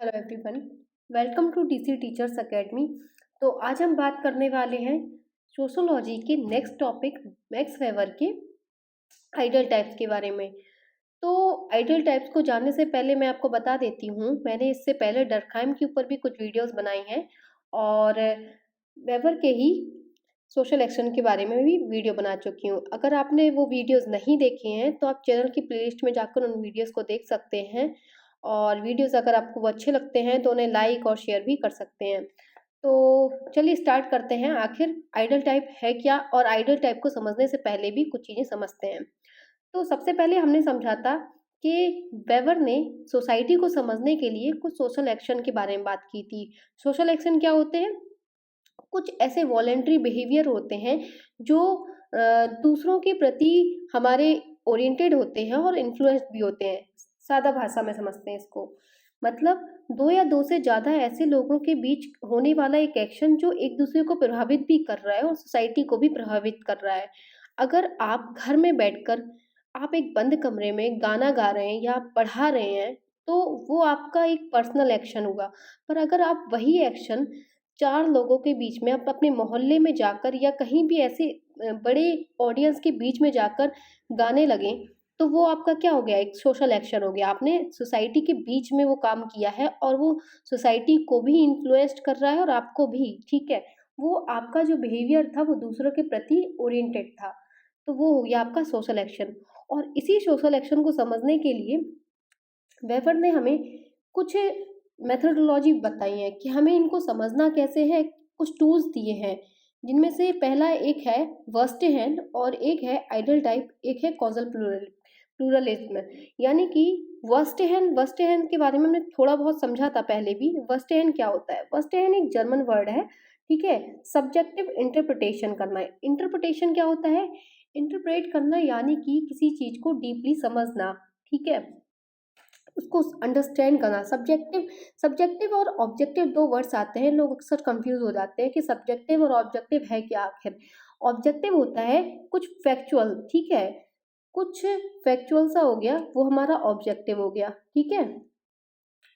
Hello everyone, welcome to DC teachers academy. तो आज हम बात करने वाले हैं सोशोलॉजी के नेक्स्ट टॉपिक मैक्स वेबर के आइडल टाइप्स के बारे में। तो आइडल टाइप्स को जानने से पहले मैं आपको बता देती हूँ, मैंने इससे पहले डर्कहाइम के ऊपर भी कुछ वीडियोस बनाई हैं और वेबर के ही सोशल एक्शन के बारे में भी वीडियो बना चुकी हूँ। अगर आपने वो वीडियोस नहीं देखे हैं तो आप चैनल की प्लेलिस्ट में जाकर उन वीडियोस को देख सकते हैं और वीडियोस अगर आपको वो अच्छे लगते हैं तो उन्हें लाइक और शेयर भी कर सकते हैं। तो चलिए स्टार्ट करते हैं, आखिर आइडल टाइप है क्या, और आइडल टाइप को समझने से पहले भी कुछ चीज़ें समझते हैं। तो सबसे पहले हमने समझा था कि वेबर ने सोसाइटी को समझने के लिए कुछ सोशल एक्शन के बारे में बात की थी। सोशल एक्शन क्या होते हैं? कुछ ऐसे वॉलेंटरी बिहेवियर होते हैं जो दूसरों के प्रति हमारे ओरिएंटेड होते हैं और इन्फ्लुएंस्ड भी होते हैं। सादा भाषा में समझते हैं इसको। मतलब दो या दो से ज़्यादा ऐसे लोगों के बीच होने वाला एक एक्शन जो एक दूसरे को प्रभावित भी कर रहा है और सोसाइटी को भी प्रभावित कर रहा है। अगर आप घर में बैठकर आप एक बंद कमरे में गाना गा रहे हैं या पढ़ा रहे हैं तो वो आपका एक पर्सनल एक्शन होगा। पर अगर आप वही एक्शन 4 लोगों के बीच में आप अपने मोहल्ले में जाकर या कहीं भी ऐसे बड़े ऑडियंस के बीच में जाकर गाने लगें, तो वो आपका क्या हो गया? एक सोशल एक्शन हो गया। आपने सोसाइटी के बीच में वो काम किया है और वो सोसाइटी को भी इन्फ्लुएंस्ड कर रहा है और आपको भी, ठीक है? वो आपका जो बिहेवियर था वो दूसरों के प्रति ओरिएंटेड था। तो वो हो गया आपका सोशल एक्शन। और इसी सोशल एक्शन को समझने के लिए वेबर ने हमें कुछ मेथोडोलॉजी बताई है कि हमें इनको समझना कैसे है। कुछ टूल्स दिए हैं जिनमें से पहला एक है वर्स्टेहैन और एक है आइडल टाइप, एक है कॉजल प्लूरलिज्म। यानी कि वर्स्टेहैन के बारे में हमने थोड़ा बहुत समझा था पहले भी। वर्स्टेहैन क्या होता है? वर्स्टेहैन एक जर्मन वर्ड है, ठीक है। सब्जेक्टिव इंटरप्रिटेशन करना है। इंटरप्रिटेशन क्या होता है? इंटरप्रेट करना यानी कि किसी चीज को डीपली समझना, ठीक है, उसको अंडरस्टैंड करना। सब्जेक्टिव सब्जेक्टिव और ऑब्जेक्टिव दो वर्ड्स आते हैं, लोग अक्सर कंफ्यूज हो जाते हैं कि सब्जेक्टिव और ऑब्जेक्टिव है क्या आखिर। ऑब्जेक्टिव होता है कुछ फैक्चुअल, ठीक है, कुछ फैक्चुअल सा हो गया, वो हमारा ऑब्जेक्टिव हो गया, ठीक है।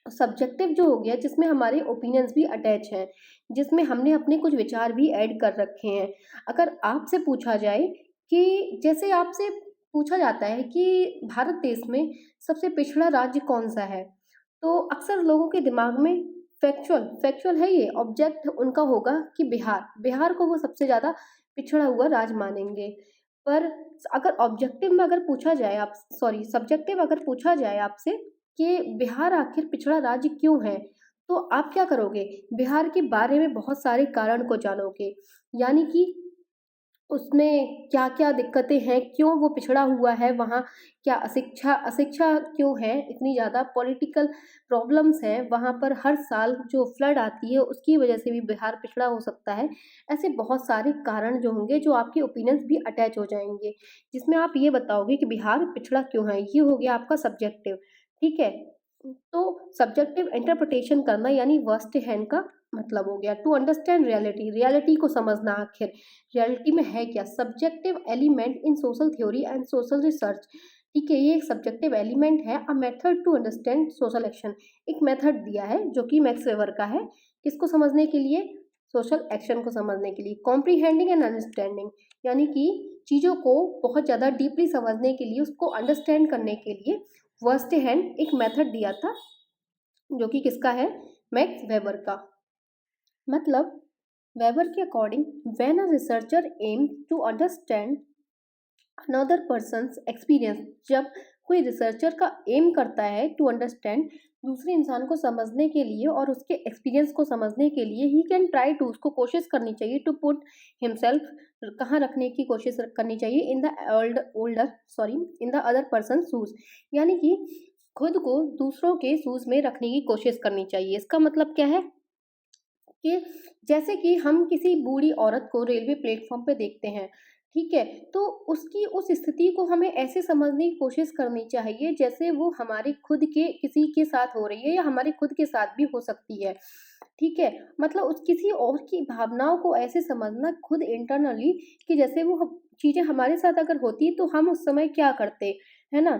सब्जेक्टिव जो हो गया जिसमें हमारे ओपिनियंस भी अटैच हैं, जिसमें हमने अपने कुछ विचार भी ऐड कर रखे हैं। अगर आपसे पूछा जाए कि जैसे आपसे पूछा जाता है कि भारत देश में सबसे पिछड़ा राज्य कौन सा है, तो अक्सर लोगों के दिमाग में फैक्चुअल फैक्चुअल है, ये ऑब्जेक्ट उनका होगा कि बिहार बिहार को वो सबसे ज़्यादा पिछड़ा हुआ राज्य मानेंगे। पर अगर ऑब्जेक्टिव में अगर पूछा जाए आप, सॉरी, सब्जेक्टिव अगर पूछा जाए आपसे कि बिहार आखिर पिछड़ा राज्य क्यों है, तो आप क्या करोगे? बिहार के बारे में बहुत सारे कारण को जानोगे। यानी कि उसमें क्या-क्या दिक्कतें हैं, क्यों वो पिछड़ा हुआ है वहाँ, क्या अशिक्षा अशिक्षा क्यों है इतनी ज़्यादा, पॉलिटिकल प्रॉब्लम्स हैं, वहाँ पर हर साल जो फ्लड आती है उसकी वजह से भी बिहार पिछड़ा हो सकता है। ऐसे बहुत सारे कारण जो होंगे जो आपके ओपिनियंस भी अटैच हो जाएँगे, जिसमें आप ये बताओगे कि बिहार पिछड़ा क्यों है, ये हो गया आपका सब्जेक्टिव, ठीक है। तो सब्जेक्टिव इंटरप्रिटेशन करना यानी वर्स्ट हैंड का मतलब हो गया। टू अंडरस्टैंड रियलिटी, रियलिटी को समझना आखिर रियलिटी में है क्या। Subjective element in social theory and social research, ठीक है, ये एक सब्जेक्टिव एलिमेंट है। A method to understand social action, एक मेथड दिया है जो कि मैक्स वेबर का है, किसको समझने के लिए? सोशल एक्शन को समझने के लिए। कॉम्प्रीहेंडिंग एंड अंडरस्टैंडिंग, यानी कि चीज़ों को बहुत ज़्यादा डीपली समझने के लिए, उसको अंडरस्टैंड करने के लिए वर्स्ट हैंड एक मेथड दिया था जो कि किसका है? मैक्स वेबर का। मतलब वेबर के according when a researcher aim to understand another person's experience, जब कोई रिसर्चर का एम करता है टू अंडरस्टैंड दूसरे इंसान को समझने के लिए और उसके एक्सपीरियंस को समझने के लिए, ही कैन ट्राई टू, उसको कोशिश करनी चाहिए, टू पुट हिमसेल्फ, कहाँ रखने की कोशिश करनी चाहिए? In the older sorry in the other person shoes, यानी कि खुद को दूसरों के शूज में रखने की कोशिश करनी चाहिए। इसका मतलब क्या है कि जैसे कि हम किसी बूढ़ी औरत को रेलवे प्लेटफ़ॉर्म पे देखते हैं, ठीक है? तो उसकी उस स्थिति को हमें ऐसे समझने की कोशिश करनी चाहिए जैसे वो हमारे खुद के किसी के साथ हो रही है या हमारे खुद के साथ भी हो सकती है, ठीक है? मतलब उस किसी और की भावनाओं को ऐसे समझना खुद इंटरनली कि जैसे वो चीज़ें हमारे साथ अगर होती तो हम उस समय क्या करते, है ना?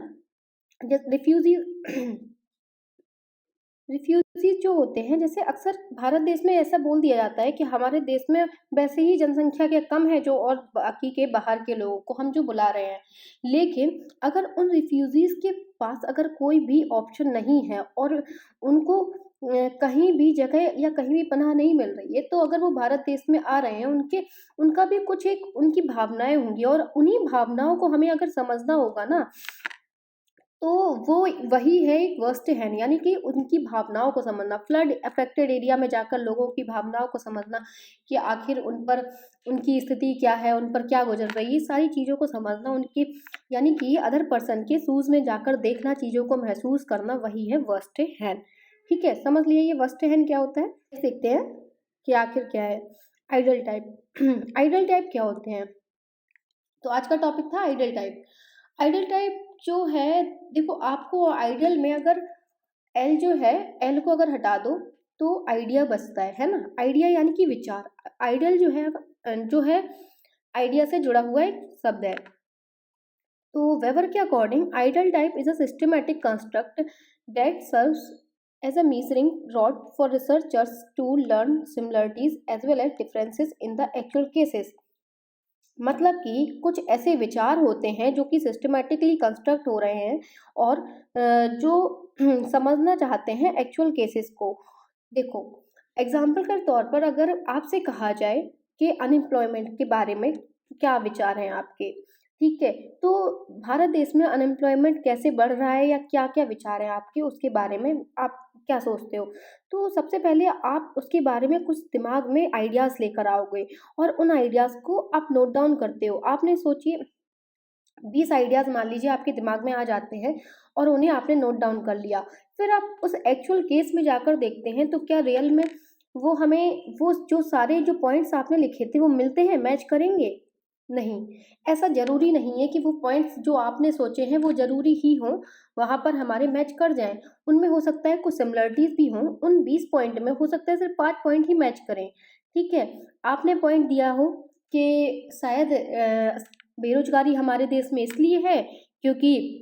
जस्ट रिफ्यूज़ी रिफ्यूजीज जो होते हैं, जैसे अक्सर भारत देश में ऐसा बोल दिया जाता है कि हमारे देश में वैसे ही जनसंख्या क्या कम है जो, और बाकी के बाहर के लोगों को हम जो बुला रहे हैं, लेकिन अगर उन रिफ्यूजीज के पास अगर कोई भी ऑप्शन नहीं है और उनको कहीं भी जगह या कहीं भी पनाह नहीं मिल रही है, तो अगर वो भारत देश में आ रहे हैं, उनके उनका भी कुछ एक उनकी भावनाएं होंगी, और उन्हीं भावनाओं को हमें अगर समझना होगा ना, तो वो वही है एक वर्स्ट हैंड, यानी कि उनकी भावनाओं को समझना, फ्लड अफेक्टेड एरिया में जाकर लोगों की भावनाओं को समझना कि आखिर उन पर उनकी स्थिति क्या है, उन पर क्या गुजर रही है, ये सारी चीज़ों को समझना, उनकी यानी कि अदर पर्सन के शूज़ में जाकर देखना, चीज़ों को महसूस करना, वही है वर्स्ट हैंड। ठीक है, समझ लिए ये वर्स्ट हैंड क्या होता है। देखते हैं कि आखिर क्या है आइडल टाइप। आइडल टाइप क्या होते हैं, तो आज का टॉपिक था आइडल टाइप। आइडल टाइप जो है, देखो आपको आइडल में अगर एल जो है, एल को अगर हटा दो तो आइडिया बचता है ना, आइडिया यानी कि विचार। आइडल जो है आइडिया से जुड़ा हुआ एक शब्द है। तो वेबर के according ideal type is a systematic construct that serves as a measuring rod for researchers to learn similarities as well as differences in the actual cases। मतलब कि कुछ ऐसे विचार होते हैं जो कि सिस्टमैटिकली कंस्ट्रक्ट हो रहे हैं, और जो समझना चाहते हैं एक्चुअल केसेस को। देखो, एग्जाम्पल के तौर पर अगर आपसे कहा जाए कि अनएम्प्लॉयमेंट के बारे में क्या विचार हैं आपके, ठीक है, तो भारत देश में अनएम्प्लॉयमेंट कैसे बढ़ रहा है या क्या क्या विचार हैं आपके, उसके बारे में आप क्या सोचते हो। तो सबसे पहले आप उसके बारे में कुछ दिमाग में आइडियाज़ लेकर आओगे, और उन आइडियाज़ को आप नोट डाउन करते हो। आपने सोचिए 20 आइडियाज़ मान लीजिए आपके दिमाग में आ जाते हैं, और उन्हें आपने नोट डाउन कर लिया। फिर आप उस एक्चुअल केस में जाकर देखते हैं तो क्या रियल में वो हमें वो जो सारे जो पॉइंट्स आपने लिखे थे वो मिलते हैं, मैच करेंगे? नहीं, ऐसा ज़रूरी नहीं है कि वो पॉइंट्स जो आपने सोचे हैं वो ज़रूरी ही हों, वहाँ पर हमारे मैच कर जाएँ। उनमें हो सकता है कुछ सिमिलरिटीज़ भी हों, उन 20 पॉइंट में हो सकता है सिर्फ 5 पॉइंट ही मैच करें, ठीक है? आपने पॉइंट दिया हो कि शायद बेरोज़गारी हमारे देश में इसलिए है क्योंकि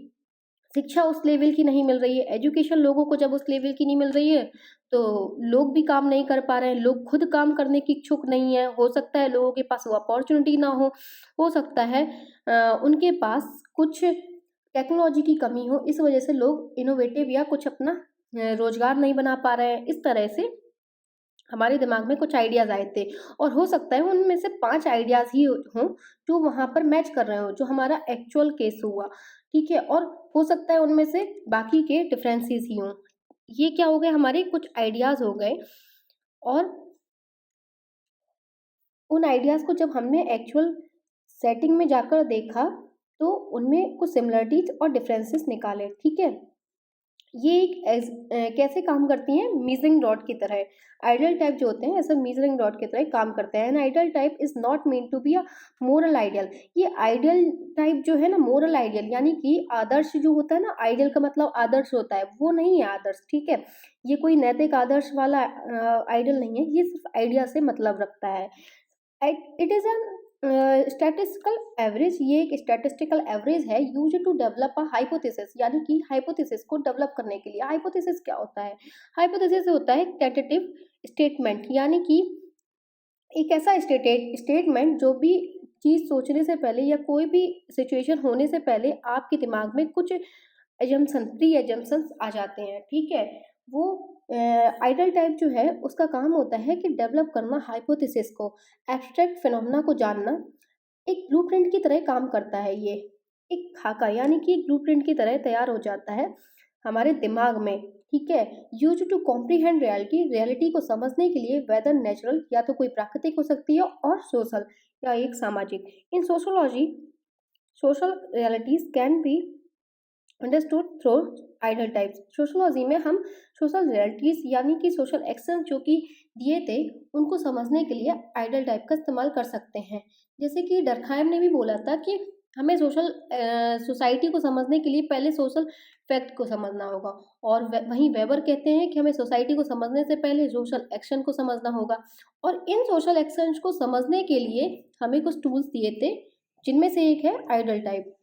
शिक्षा उस लेवल की नहीं मिल रही है, एजुकेशन लोगों को जब उस लेवल की नहीं मिल रही है, तो लोग भी काम नहीं कर पा रहे हैं, लोग खुद काम करने की इच्छुक नहीं है, हो सकता है लोगों के पास वो अपॉर्चुनिटी ना हो सकता है उनके पास कुछ टेक्नोलॉजी की कमी हो, इस वजह से लोग इनोवेटिव या कुछ अपना रोज़गार नहीं बना पा रहे हैं। इस तरह से हमारे दिमाग में कुछ आइडियाज़ आए थे, और हो सकता है उनमें से 5 आइडियाज़ ही हों जो वहाँ पर मैच कर रहे हों, जो हमारा एक्चुअल केस हुआ, ठीक है? और हो सकता है उनमें से बाकी के डिफरेंसेस ही हों। ये क्या हो गए, हमारे कुछ आइडियाज़ हो गए, और उन आइडियाज़ को जब हमने एक्चुअल सेटिंग में जाकर देखा, तो उनमें कुछ सिमिलरिटीज़ और डिफरेंसेस निकाले, ठीक है? ये कैसे काम करती हैं, मीजरिंग रॉड की तरह। आइडल टाइप जो होते हैं ऐसे मीजरिंग रॉड की तरह काम करते हैं। An ideal type is not mean to be a moral ideal. ये आइडल टाइप जो है ना, मोरल आइडियल यानी कि आदर्श जो होता है ना, आइडियल का मतलब आदर्श होता है, वो नहीं है आदर्श, ठीक है। ये कोई नैतिक आदर्श वाला आइडियल नहीं है, ये सिर्फ आइडिया से मतलब रखता है। It is an statistical average. ये एक स्टैटिस्टिकल एवरेज है use to develop a hypothesis, यानी कि हाइपोथेसिस को डेवलप करने के लिए। हाइपोथेसिस क्या होता है, हाइपोथेसिस होता है टेंटेटिव स्टेटमेंट, यानी कि एक ऐसा स्टेटमेंट जो भी चीज़ सोचने से पहले या कोई भी सिचुएशन होने से पहले आपके दिमाग में कुछ प्री एजम्पशंस आ जाते हैं, ठीक है। वो आइडल टाइप जो है उसका काम होता है कि डेवलप करना हाइपोथेसिस को, एब्स्ट्रैक्ट फिनोमेना को जानना। एक ब्लूप्रिंट की तरह काम करता है ये, एक खाका यानी कि एक ब्लूप्रिंट की तरह तैयार हो जाता है हमारे दिमाग में, ठीक है। Use to comprehend reality, reality को समझने के लिए, वेदर नेचुरल या तो कोई प्राकृतिक हो सकती है, और सोशल या एक सामाजिक। In sociology social realities can be understood through ideal types. Sociology में हम सोशल रियलिटीज यानी कि सोशल एक्शन जो कि दिए थे, उनको समझने के लिए आइडल टाइप का इस्तेमाल कर सकते हैं। जैसे कि डरखाइम ने भी बोला था कि हमें सोसाइटी को समझने के लिए पहले सोशल फैक्ट को समझना होगा, और वहीं वेबर कहते हैं कि हमें सोसाइटी को समझने से पहले सोशल एक्शन को समझना होगा, और इन सोशल एक्शंस को समझने के लिए हमें कुछ टूल्स दिए थे, जिनमें से एक है आइडल टाइप।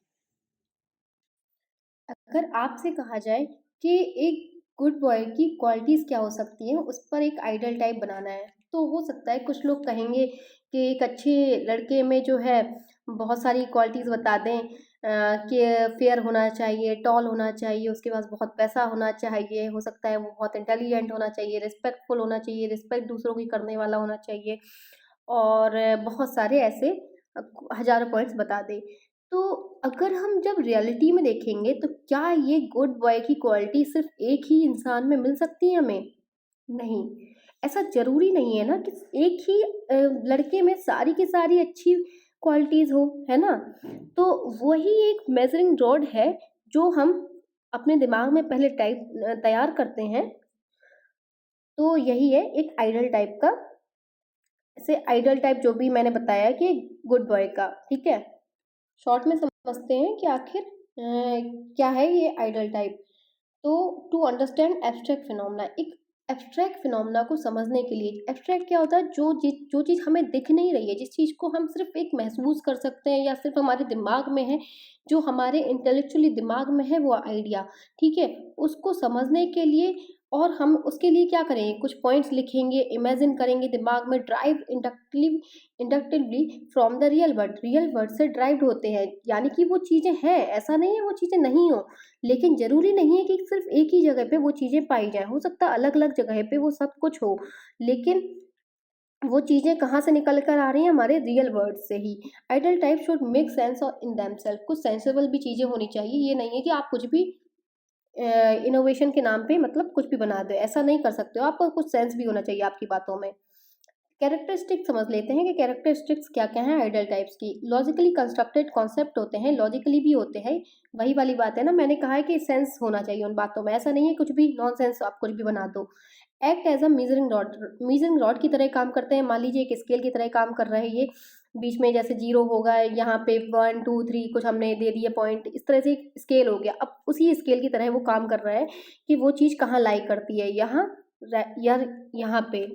अगर आपसे कहा जाए कि एक गुड बॉय की क्वालिटीज़ क्या हो सकती हैं, उस पर एक आइडल टाइप बनाना है। तो हो सकता है कुछ लोग कहेंगे कि एक अच्छे लड़के में जो है बहुत सारी क्वालिटीज़ बता दें, कि फेयर होना चाहिए, टॉल होना चाहिए, उसके पास बहुत पैसा होना चाहिए, हो सकता है वो बहुत इंटेलिजेंट होना चाहिए, रिस्पेक्टफुल होना चाहिए, रिस्पेक्ट दूसरों की करने वाला होना चाहिए, और बहुत सारे ऐसे हज़ारों पॉइंट्स बता दें। तो अगर हम जब रियलिटी में देखेंगे तो क्या ये गुड बॉय की क्वालिटी सिर्फ एक ही इंसान में मिल सकती है हमें? नहीं, ऐसा ज़रूरी नहीं है ना कि एक ही लड़के में सारी की सारी अच्छी क्वालिटीज़ हो, है ना? तो वही एक मेज़रिंग रॉड है जो हम अपने दिमाग में पहले तैयार करते हैं। तो यही है एक आइडल टाइप का, जैसे आइडल टाइप जो भी मैंने बताया कि गुड बॉय का, ठीक है? शॉर्ट में समझते हैं कि आखिर क्या है ये आइडल टाइप। तो टू अंडरस्टैंड एब्स्ट्रैक्ट फिनोमेना, एक एब्स्ट्रैक्ट फिनोमेना को समझने के लिए, एब्स्ट्रैक्ट क्या होता है, जो चीज़ हमें दिख नहीं रही है, जिस चीज़ को हम सिर्फ एक महसूस कर सकते हैं या सिर्फ हमारे दिमाग में है, जो हमारे इंटेलेक्चुअली दिमाग में है वो आइडिया, ठीक है, उसको समझने के लिए, और हम उसके लिए क्या करेंगे, कुछ पॉइंट्स लिखेंगे, इमेजिन करेंगे दिमाग में, drive inductively from the real world से ड्राइव्ड होते हैं, यानी कि वो चीज़ें हैं, ऐसा नहीं है वो चीज़ें नहीं हो, लेकिन ज़रूरी नहीं है कि सिर्फ एक ही जगह पे वो चीज़ें पाई जाएँ, हो सकता है अलग-अलग जगह पे वो सब कुछ हो, लेकिन वो चीज़ें कहाँ से निकल कर आ रही हैं, हमारे रियल वर्ड से ही। Ideal type should make sense in themselves, कुछ सेंसेबल भी चीज़ें होनी चाहिए, ये नहीं है कि आप कुछ भी इनोवेशन के नाम पे मतलब कुछ भी बना दो, ऐसा नहीं कर सकते हो, आपको कुछ सेंस भी होना चाहिए आपकी बातों में। कैरेक्टरिस्टिक्स समझ लेते हैं कि कैरेक्टरिस्टिक्स क्या-क्या हैं आइडल टाइप्स की। लॉजिकली कंस्ट्रक्टेड कॉन्सेप्ट होते हैं, लॉजिकली भी होते हैं, वही वाली बात है ना, मैंने कहा है कि सेंस होना चाहिए उन बातों में, ऐसा नहीं है कुछ भी नॉनसेंस आप कुछ भी बना दो। एक्ट एज़ अ मीज़रिंग रॉड की तरह काम करते हैं, मान लीजिए एक स्केल की तरह काम कर रहे हैं ये, बीच में जैसे 0 होगा, यहाँ पे 1, 2, 3 कुछ हमने दे दिए पॉइंट, इस तरह से एक स्केल हो गया। अब उसी स्केल की तरह वो काम कर रहा है कि वो चीज़ कहाँ लाई करती है, यहाँ या यहाँ पे।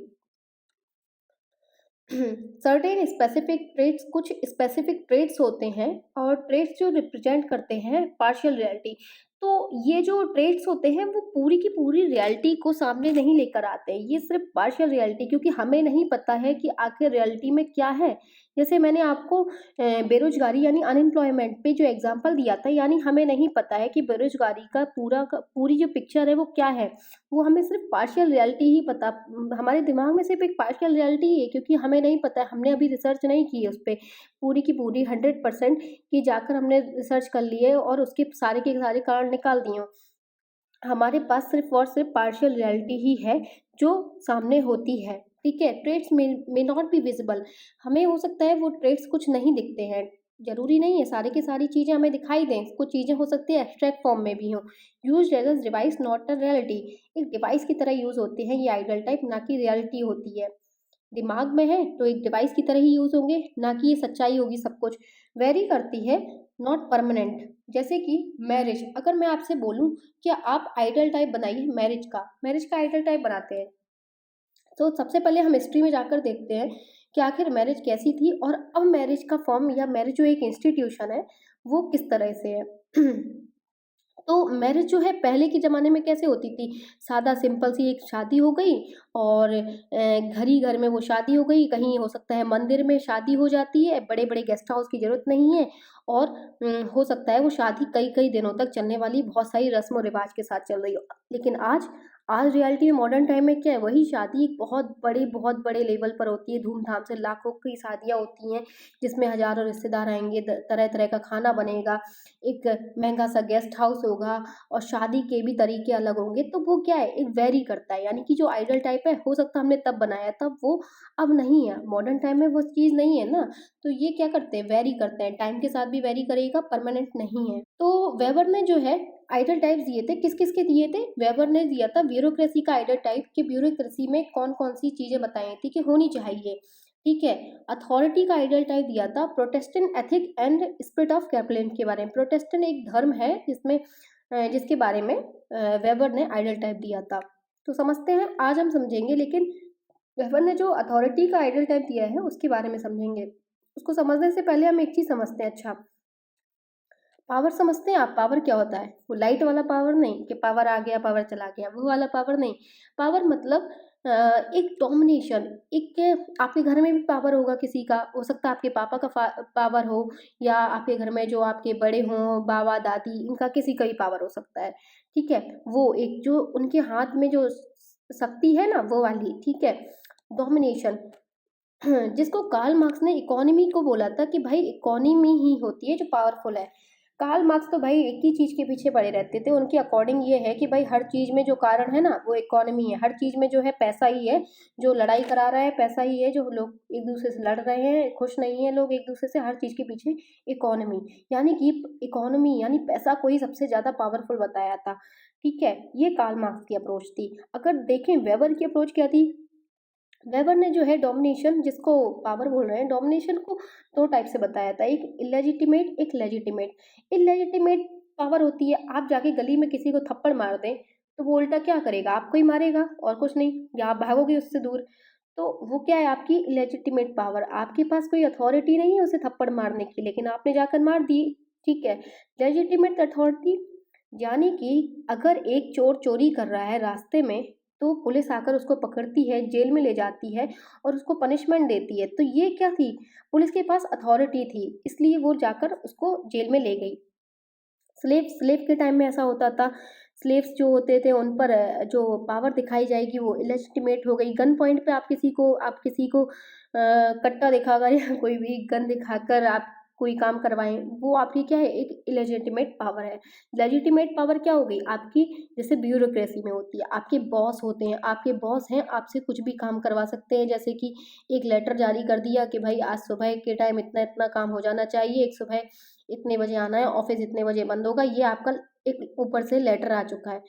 सर्टेन स्पेसिफिक ट्रेट्स, कुछ स्पेसिफिक ट्रेट्स होते हैं, और ट्रेट्स जो रिप्रेजेंट करते हैं पार्शियल रियलिटी। तो ये जो ट्रेट्स होते हैं वो पूरी की पूरी रियलिटी को सामने नहीं लेकर आते हैं, ये सिर्फ पार्शियल रियलिटी, क्योंकि हमें नहीं पता है कि आखिर रियलिटी में क्या है। जैसे मैंने आपको बेरोजगारी यानी अनएम्प्लॉयमेंट पे जो एग्जांपल दिया था, यानी हमें नहीं पता है कि बेरोजगारी का पूरी जो पिक्चर है वो क्या है, वो हमें सिर्फ पार्शियल रियलिटी ही पता, हमारे दिमाग में सिर्फ एक पार्शियल रियलिटी ही है, क्योंकि हमें नहीं पता है, हमने अभी रिसर्च नहीं की है उस पे पूरी की पूरी 100% कि जाकर हमने रिसर्च कर लिए और उसके सारे के सारे कारण निकाल दिए हों। हमारे पास सिर्फ और सिर्फ पार्शियल रियलिटी ही है जो सामने होती है, ठीक है? Traits may not be visible, हमें हो सकता है वो ट्रेड्स कुछ नहीं दिखते हैं, ज़रूरी नहीं है सारी की सारी चीज़ें हमें दिखाई दें, कुछ चीज़ें हो सकती है एब्स्ट्रैक्ट फॉर्म में भी हों। Used as a device not a reality, एक डिवाइस की तरह यूज़ होते हैं ये आइडल टाइप, ना कि रियलिटी होती है। दिमाग में है तो एक डिवाइस की तरह ही यूज़ होंगे, ना कि ये सच्चाई होगी सब कुछ। वेरी करती है, नॉट परमानेंट। जैसे कि मैरिज, अगर मैं आपसे बोलूँ कि आप आइडल टाइप बनाइए मैरिज का आइडल टाइप बनाते हैं। तो सबसे पहले हम हिस्ट्री में जाकर देखते हैं कि आखिर मैरिज कैसी थी और अब मैरिज का फॉर्म या मैरिज जो एक इंस्टीट्यूशन है, वो किस तरह से है। तो मैरिज जो है पहले के ज़माने में कैसे होती थी, सादा सिंपल सी एक शादी हो गई, और घर ही घर में वो शादी हो गई, कहीं हो सकता है मंदिर में शादी हो जाती है, बड़े-बड़े गेस्ट हाउस की ज़रूरत नहीं है, और हो सकता है वो शादी कई-कई दिनों तक चलने वाली बहुत सारी रस्म और रिवाज के साथ चल रही हो। लेकिन आज रियलिटी में मॉडर्न टाइम में क्या है, वही शादी एक बहुत बड़े लेवल पर होती है, धूम-धाम से लाखों की शादियाँ होती हैं, जिसमें हज़ारों रिश्तेदार आएँगे, तरह-तरह का खाना बनेगा, एक महँगा सा गेस्ट हाउस होगा, और शादी के भी तरीके अलग होंगे, तो वो क्या है, एक वेरी करता है, यानी कि जो आइडल टाइप है, हो सकता है हमने तब बनाया तब वो अब नहीं है, मॉडर्न टाइम में वो चीज़ नहीं है ना, तो ये क्या करते हैं, वेरी करते हैं, टाइम के साथ भी वेरी करेगा, परमानेंट नहीं है। तो वेबर ने जो है आइडल टाइप्स दिए थे, किस-किस के दिए थे? वेबर ने दिया था ब्यूरोक्रेसी का आइडल टाइप, कि ब्यूरोक्रेसी में कौन-कौन सी चीज़ें बताई थी कि होनी चाहिए, ठीक है? अथॉरिटी का आइडल टाइप दिया था Protestant ethic and spirit of Caplin के बारे में। प्रोटेस्टेंट एक धर्म है जिसमें जिसके बारे में वेबर ने आइडल टाइप दिया था। तो समझते हैं, आज हम समझेंगे, लेकिन वेबर ने जो अथॉरिटी का आइडल टाइप दिया है उसके बारे में समझेंगे। उसको समझने से पहले हम एक चीज़ समझते हैं, अच्छा, पावर समझते हैं आप? पावर क्या होता है? वो लाइट वाला पावर नहीं कि पावर आ गया पावर चला गया, वो वाला पावर नहीं। पावर मतलब एक डोमिनेशन, एक आपके घर में भी पावर होगा किसी का, हो सकता है आपके पापा का पावर हो, या आपके घर में जो आपके बड़े हों, बाबा दादी, इनका किसी का भी पावर हो सकता है। ठीक है, वो एक जो उनके हाथ में जो शक्ति है ना, वो वाली, ठीक है, डोमिनेशन। जिसको कार्ल मार्क्स ने इकोनॉमी को बोला था कि भाई इकोनॉमी ही होती है जो पावरफुल है। कार्ल मार्क्स तो भाई एक ही चीज़ के पीछे पड़े रहते थे, उनके अकॉर्डिंग ये है कि भाई हर चीज़ में जो कारण है ना वो इकोनॉमी है, हर चीज़ में जो है पैसा ही है, जो लड़ाई करा रहा है पैसा ही है, जो लोग एक दूसरे से लड़ रहे हैं, खुश नहीं है लोग एक दूसरे से, हर चीज़ के पीछे इकोनॉमी, यानी कि इकोनॉमी यानी पैसा को ही सबसे ज़्यादा पावरफुल बताया था। ठीक है, ये कार्ल मार्क्स की अप्रोच थी। अगर देखें वेबर की अप्रोच क्या थी, वेबर ने जो है डोमिनेशन, जिसको पावर बोल रहे हैं, डोमिनेशन को दो टाइप से बताया था, एक इलेजिटिमेट, एक लेजिटिमेट। इलेजिटिमेट पावर होती है, आप जाके गली में किसी को थप्पड़ मार दें तो वो उल्टा क्या करेगा, आपको ही मारेगा और कुछ नहीं, या आप भागोगे उससे दूर। तो वो क्या है, आपकी इलेजिटिमेट पावर, आपके पास कोई अथॉरिटी नहीं है उसे थप्पड़ मारने की, लेकिन आपने जाकर मार दी। ठीक है, लेजिटिमेट अथॉरिटी, यानी कि अगर एक चोर चोरी कर रहा है रास्ते में, तो पुलिस आकर उसको पकड़ती है, जेल में ले जाती है और उसको पनिशमेंट देती है, तो ये क्या थी, पुलिस के पास अथॉरिटी थी, इसलिए वो जाकर उसको जेल में ले गई। स्लेव स्लेव के टाइम में ऐसा होता था, स्लेव्स जो होते थे उन पर जो पावर दिखाई जाएगी वो इलेजिटिमेट हो गई। गन पॉइंट पे आप किसी को कट्टा दिखाकर या कोई भी गन दिखाकर आप कोई काम करवाएं, वो आपकी क्या है, एक इलेजिटिमेट पावर है। लेजिटिमेट पावर क्या हो गई आपकी, जैसे ब्यूरोक्रेसी में होती है, आपके बॉस होते हैं, आपके बॉस हैं, आपसे कुछ भी काम करवा सकते हैं, जैसे कि एक लेटर जारी कर दिया कि भाई आज सुबह के टाइम इतना इतना काम हो जाना चाहिए, एक सुबह इतने बजे आना है, ऑफिस इतने बजे बंद होगा, ये आपका एक ऊपर से लेटर आ चुका है,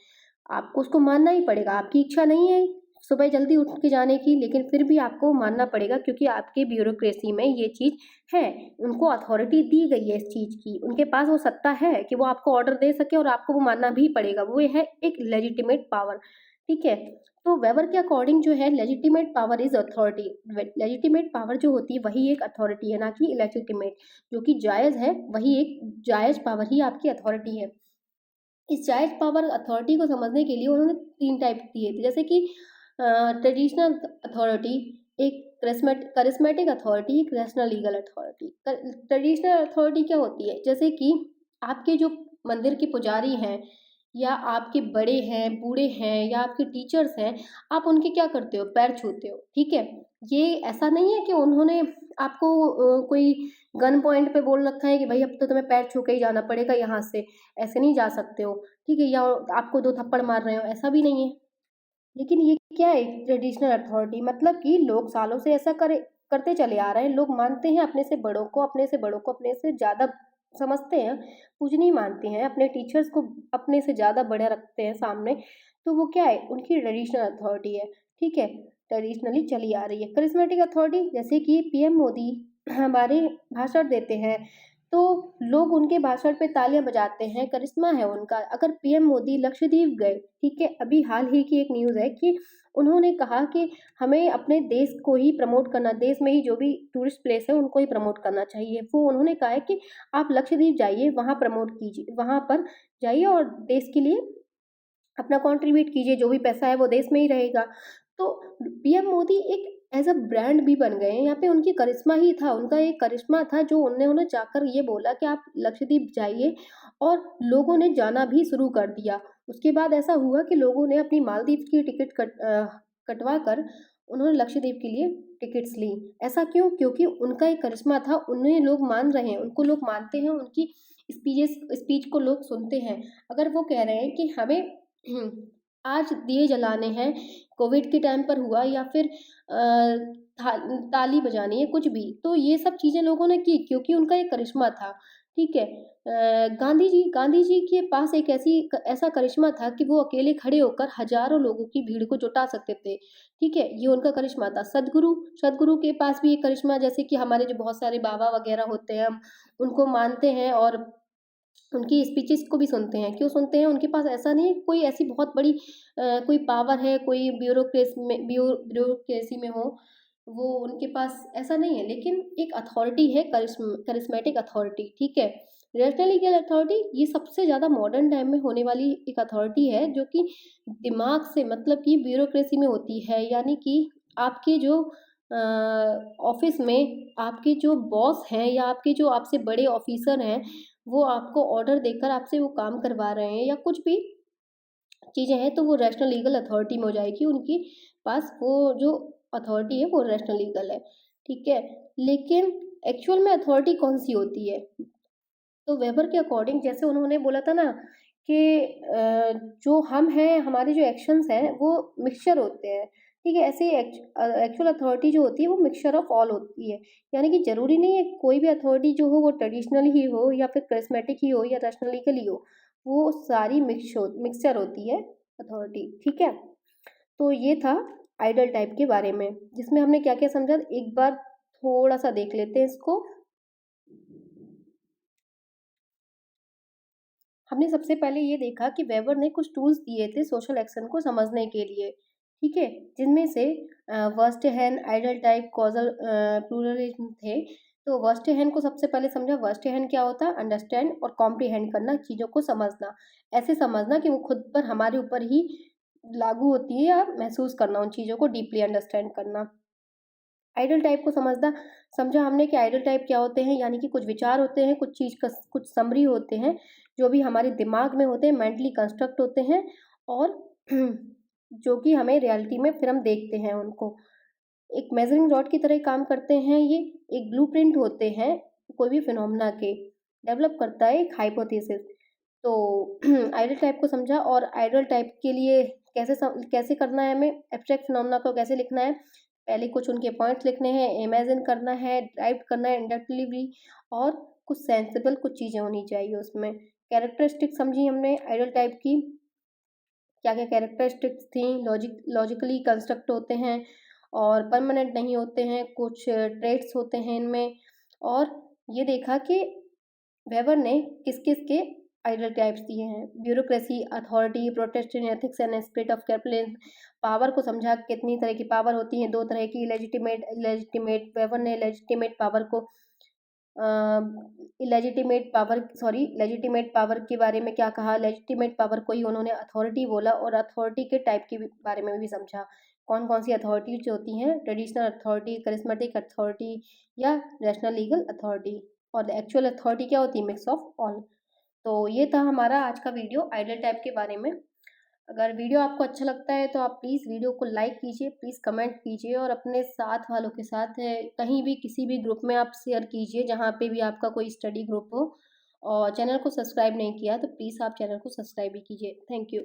आपको उसको मानना ही पड़ेगा। आपकी इच्छा नहीं है सुबह जल्दी उठ के जाने की, लेकिन फिर भी आपको मानना पड़ेगा, क्योंकि आपके ब्यूरोक्रेसी में ये चीज़ है, उनको अथॉरिटी दी गई है इस चीज़ की, उनके पास वो सत्ता है कि वो आपको ऑर्डर दे सके और आपको वो मानना भी पड़ेगा, वो है एक लेजिटिमेट पावर। ठीक है, तो वेबर के अकॉर्डिंग जो है legitimate power is authority, legitimate power जो होती है वही एक अथॉरिटी है, ना कि इलेजिटिमेट। जो कि जायज़ है वही एक जायज़ पावर ही आपकी अथॉरिटी है। इस जायज़ पावर अथॉरिटी को समझने के लिए उन्होंने 3 टाइप दिए थे, जैसे कि ट्रेडिशनल अथॉरिटी, एक करिस्मेटिक अथॉरिटी, एक rational legal authority. Traditional authority क्या होती है, जैसे कि आपके जो मंदिर के पुजारी हैं, या आपके बड़े हैं, बूढ़े हैं, या आपके टीचर्स हैं, आप उनके क्या करते हो, पैर छूते हो। ठीक है, ये ऐसा नहीं है कि उन्होंने आपको कोई गन पॉइंट पे बोल रखा है कि भाई अब तो तुम्हें पैर छू के ही जाना पड़ेगा यहाँ से, ऐसे नहीं जा सकते हो। ठीक है, या आपको 2 थप्पड़ मार रहे हो, ऐसा भी नहीं है। लेकिन ये क्या है, ट्रेडिशनल अथॉरिटी मतलब कि लोग सालों से ऐसा करे करते चले आ रहे हैं, लोग मानते हैं अपने से बड़ों को, अपने से ज़्यादा समझते हैं, पूजनीय मानते हैं, अपने टीचर्स को अपने से ज़्यादा बड़ा रखते हैं सामने, तो वो क्या है, उनकी ट्रेडिशनल अथॉरिटी है। ठीक है, ट्रेडिशनली चली आ रही है। करिश्मेटिक अथॉरिटी, जैसे कि पीएम मोदी हमारे भाषण देते हैं, तो लोग उनके भाषण पे तालियां बजाते हैं, करिश्मा है उनका। अगर पीएम मोदी लक्षद्वीप गए, ठीक है, अभी हाल ही की एक न्यूज़ है कि उन्होंने कहा कि हमें अपने देश को ही प्रमोट करना, देश में ही जो भी टूरिस्ट प्लेस है उनको ही प्रमोट करना चाहिए। वो उन्होंने कहा है कि आप लक्षद्वीप जाइए, वहाँ प्रमोट कीजिए, वहाँ पर जाइए और देश के लिए अपना कंट्रीब्यूट कीजिए, जो भी पैसा है वो देश में ही रहेगा। तो पीएम मोदी एक एज़ अ ब्रांड भी बन गए हैं, यहाँ पे उनकी करिश्मा ही था, उनका एक करिश्मा था जो उन्होंने जाकर ये बोला कि आप लक्षद्वीप जाइए, और लोगों ने जाना भी शुरू कर दिया। उसके बाद ऐसा हुआ कि लोगों ने अपनी मालदीव की टिकट कटवा कर उन्होंने लक्षद्वीप के लिए टिकट्स ली। ऐसा क्यों? क्योंकि उनका एक करिश्मा था, उन्हें लोग मान रहे हैं, उनको लोग मानते हैं, उनकी स्पीच को लोग सुनते हैं। अगर वो कह रहे हैं कि हमें आज दिए जलाने हैं, कोविड के टाइम पर हुआ, या फिर ताली बजानी है, कुछ भी, तो ये सब चीज़ें लोगों ने की क्योंकि उनका एक करिश्मा था। ठीक है, गांधी जी के पास एक ऐसा करिश्मा था कि वो अकेले खड़े होकर हजारों लोगों की भीड़ को जुटा सकते थे। ठीक है, ये उनका करिश्मा था। सदगुरु सदगुरु के पास भी एक करिश्मा, जैसे कि हमारे जो बहुत सारे बाबा वगैरह होते हैं, हम उनको मानते हैं और उनकी स्पीचेस को भी सुनते हैं। क्यों सुनते हैं? उनके पास ऐसा नहीं है कोई ऐसी बहुत बड़ी कोई पावर है, कोई ब्यूरोक्रेसी में हो, वो उनके पास ऐसा नहीं है, लेकिन एक अथॉरिटी है, करिश्मेटिक अथॉरिटी। ठीक है, रैशनल लीगल अथॉरिटी ये सबसे ज़्यादा मॉडर्न टाइम में होने वाली एक अथॉरिटी है जो कि दिमाग से मतलब कि ब्यूरोक्रेसी में होती है, यानी कि आपके जो ऑफिस में आपके जो बॉस हैं या आपके जो आपसे बड़े ऑफिसर हैं, वो आपको ऑर्डर देकर आपसे वो काम करवा रहे हैं या कुछ भी चीज़ें हैं, तो वो रैशनल लीगल अथॉरिटी में हो जाएगी। उनके पास वो जो अथॉरिटी है वो रैशनल लीगल है, ठीक है। लेकिन एक्चुअल में अथॉरिटी कौन सी होती है? तो वेबर के अकॉर्डिंग जैसे उन्होंने बोला था ना कि जो हम हैं, हमारे जो एक्शंस हैं वो मिक्सचर होते हैं, ठीक है। ऐसे ही एक्चुअल अथॉरिटी जो होती है वो मिक्सचर ऑफ ऑल होती है, यानी कि ज़रूरी नहीं है कि कोई भी अथॉरिटी जो हो वो ट्रेडिशनल ही हो या फिर करिस्मेटिक ही हो या रैशनलिकल ही हो, वो सारी मिक्सचर होती है अथॉरिटी, ठीक है। तो ये था आइडल टाइप के बारे में, जिसमें हमने क्या क्या समझा, एक बार थोड़ा सा देख लेते हैं इसको। हमने सबसे पहले ये देखा कि वेबर ने कुछ टूल्स दिए थे सोशल एक्शन को समझने के लिए, ठीक है, जिनमें से Verstehen, ideal type, causal pluralism थे। तो वर्स्टेहन को सबसे पहले समझा। वर्स्टेहन क्या होता है? अंडरस्टैंड और कॉम्प्रिहेंड करना, चीज़ों को समझना, ऐसे समझना कि वो खुद पर हमारे ऊपर ही लागू होती है, या महसूस करना उन चीज़ों को, डीपली अंडरस्टैंड करना। आइडल टाइप को समझा हमने कि आइडल टाइप क्या होते हैं, यानी कि कुछ विचार होते हैं, कुछ चीज़ का कुछ समरी होते हैं जो भी हमारे दिमाग में होते हैं, मेंटली कंस्ट्रक्ट होते हैं, और जो कि हमें रियलिटी में फिर हम देखते हैं उनको। एक मेजरिंग रॉड की तरह काम करते हैं ये, एक ब्लूप्रिंट होते हैं कोई भी फिनोमेना के, डेवलप करता है एक हाइपोथेसिस। तो आइडल टाइप को समझा, और आइडल टाइप के लिए कैसे करना है हमें, एब्स्ट्रैक्ट फिनोमेना को कैसे लिखना है, पहले कुछ उनके पॉइंट्स लिखने हैं, इमेजिन करना है, ड्राइव करना है इंडक्टिवली, और कुछ सेंसिबल कुछ चीज़ें होनी चाहिए उसमें। कैरेक्टरिस्टिक समझी हमने आइडल टाइप की, क्या क्या कैरेक्टरिस्टिक्स थी, लॉजिकली कंस्ट्रक्ट होते हैं और परमानेंट नहीं होते हैं, कुछ ट्रेट्स होते हैं इनमें। और ये देखा कि वेबर ने किस किस के आइडल टाइप्स दिए हैं, bureaucracy, authority, Protestant ethics and spirit of capitalism. Power को समझा, कितनी तरह की पावर होती हैं, दो तरह की, लेजिटिमेट इलेजिटिमेट। वेबर ने लेजिटिमेट पावर को लेजिटिमेट पावर के बारे में क्या कहा, लेजिटिमेट पावर को ही उन्होंने अथॉरिटी बोला, और अथॉरिटी के टाइप के बारे में भी समझा, कौन कौन सी अथॉरिटीज होती हैं, ट्रेडिशनल अथॉरिटी, करिस्मेटिक अथॉरिटी, या रैशनल लीगल अथॉरिटी, और एक्चुअल अथॉरिटी क्या होती है, मिक्स ऑफ ऑल। तो ये था हमारा आज का वीडियो आइडल टाइप के बारे में। अगर वीडियो आपको अच्छा लगता है तो आप प्लीज़ वीडियो को लाइक कीजिए, प्लीज़ कमेंट कीजिए, और अपने साथ वालों के साथ कहीं भी किसी भी ग्रुप में आप शेयर कीजिए जहाँ पे भी आपका कोई स्टडी ग्रुप हो। और चैनल को सब्सक्राइब नहीं किया तो प्लीज़ आप चैनल को सब्सक्राइब भी कीजिए। Thank you.